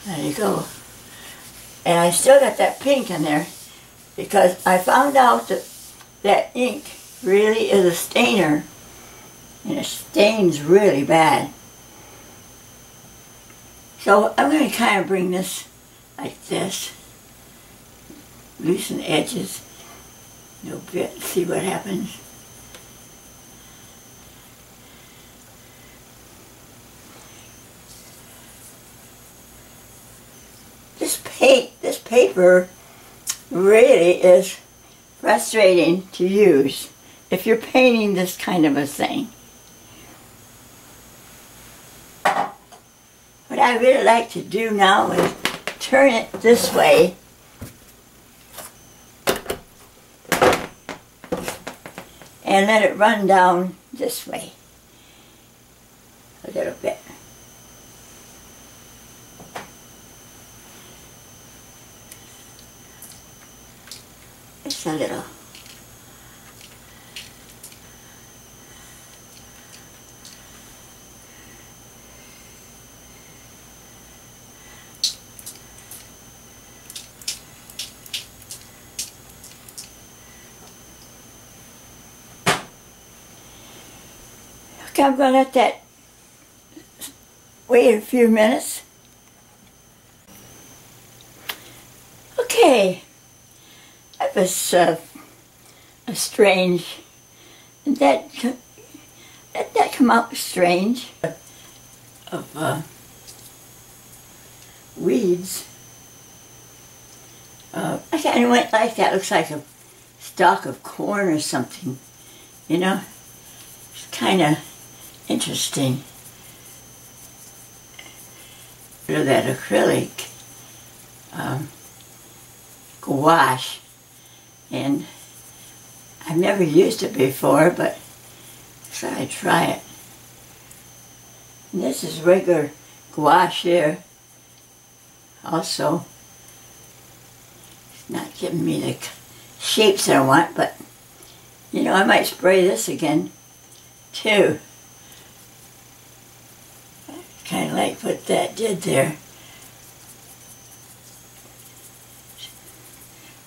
There you go. And I still got that pink in there because I found out that that ink really is a stainer, and it stains really bad. So I'm going to kind of bring this like this, loosen the edges a little bit, see what happens. This paper really is frustrating to use if you're painting this kind of a thing. What I really like to do now is turn it this way and let it run down this way a little bit. Just a little. Okay, I'm going to let that wait a few minutes. Okay. That was a strange, that come out strange, of weeds. I kind of went like that, looks like a stalk of corn or something, you know. It's kind of interesting. That acrylic gouache. And I've never used it before, but so I try it. And this is regular gouache here. Also, it's not giving me the shapes that I want, but you know, I might spray this again too. Kind of like what that did there.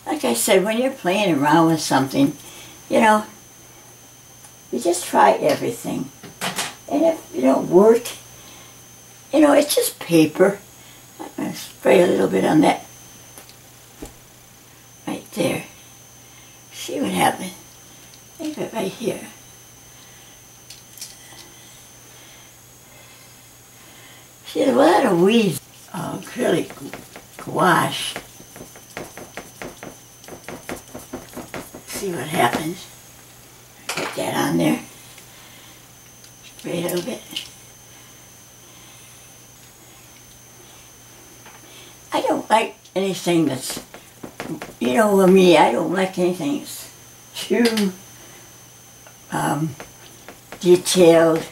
Like I said, when you're playing around with something, you know, you just try everything. And if you don't work, you know, it's just paper. I'm going to spray a little bit on that right there. See what happens. Leave it right here. See, there's a lot of weeds. Oh, acrylic gouache. See what happens. Put that on there. Spray a little bit. I don't like anything that's, you know, with me, I don't like anything that's too detailed.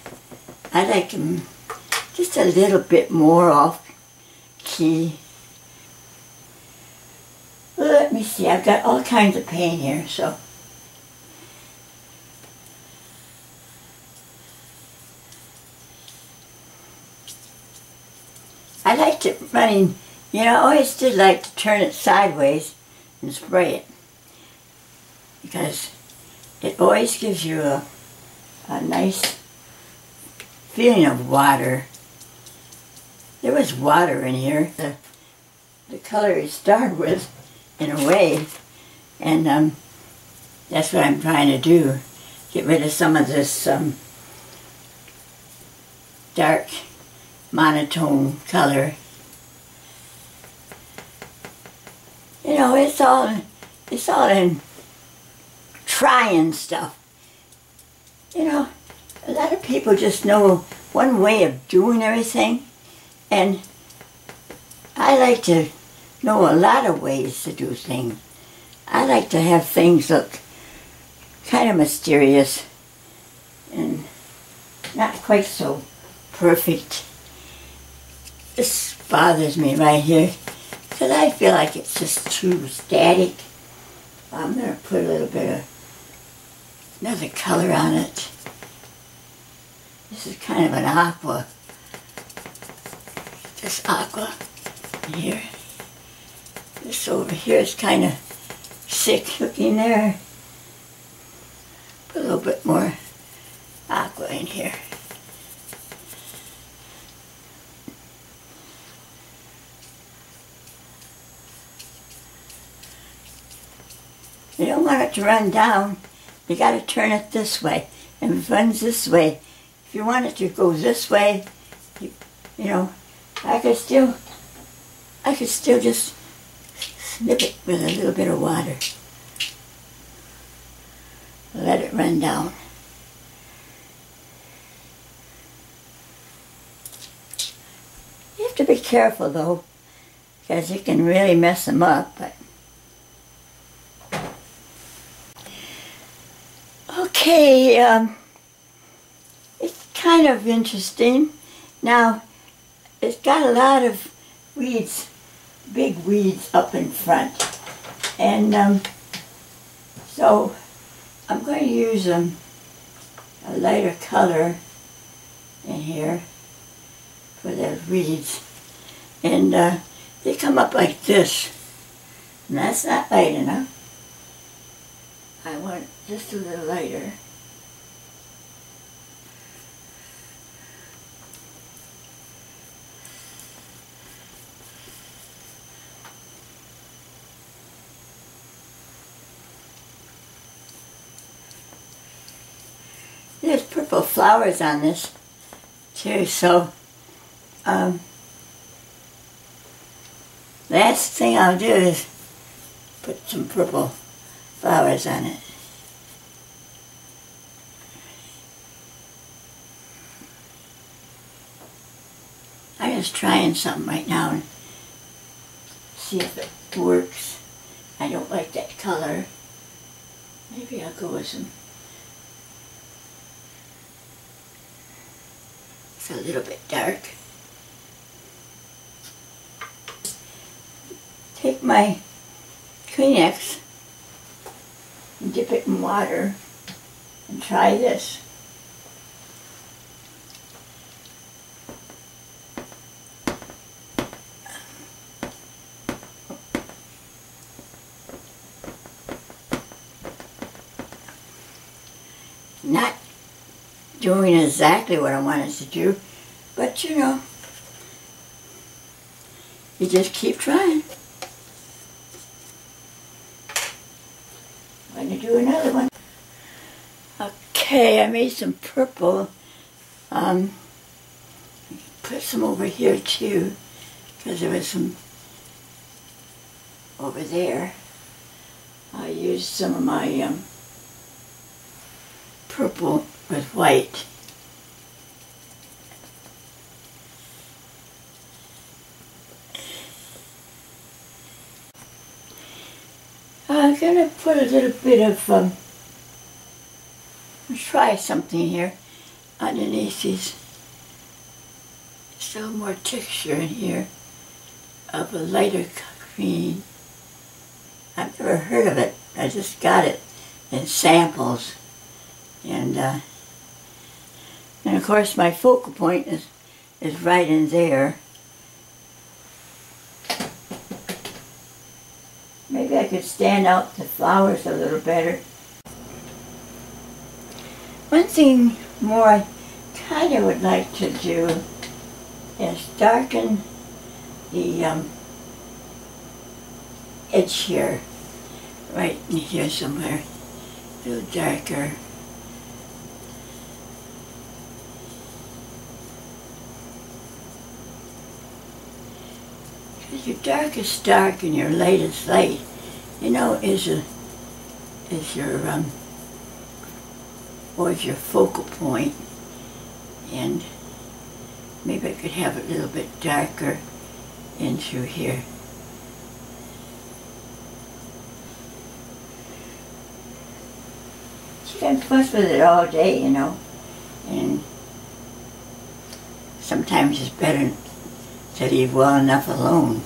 I like them just a little bit more off key. Well, let me see, I've got all kinds of paint here, so. I like to running, you know, I always did like to turn it sideways and spray it. Because it always gives you a nice feeling of water. There was water in here. The color it started with, in a way, and that's what I'm trying to do. Get rid of some of this dark monotone color. You know, it's all in trying stuff. You know, a lot of people just know one way of doing everything, and I like to know a lot of ways to do things. I like to have things look kind of mysterious and not quite so perfect. This bothers me right here because I feel like it's just too static. I'm going to put a little bit of another color on it. This is kind of an aqua. This aqua. Here. This over here is kind of sick looking there. Put a little bit more aqua in here. You don't want it to run down. You got to turn it this way. And if it runs this way, if you want it to go this way, you know, I could still just snip it with a little bit of water. Let it run down. You have to be careful though, because it can really mess them up. But okay, it's kind of interesting. Now, it's got a lot of weeds, big weeds up in front. And so I'm going to use a lighter color in here for the weeds. And they come up like this. And that's not light enough. I want just a little lighter. There's purple flowers on this too, so last thing I'll do is put some purple flowers on it. I'm just trying something right now and see if it works. I don't like that color. Maybe I'll go with some. It's a little bit dark. Take my Kleenex and dip it in water and try this. Not doing exactly what I wanted to do, but you know, you just keep trying. I'm going to do another one. Okay, I made some purple. Put some over here too, because there was some over there. I used some of my purple with white. I'm going to put a little bit of, try something here underneath these. Just a little more texture in here of a lighter green. I've never heard of it. I just got it in samples. And of course my focal point is right in there. Maybe I could stand out the flowers a little better. One thing more I kind of would like to do is darken the edge here, right in here somewhere, a little darker. Your darkest dark and your lightest light, you know, is your focal point. And maybe I could have it a little bit darker in through here. You can fuss with it all day, you know, and sometimes it's better to leave well enough alone.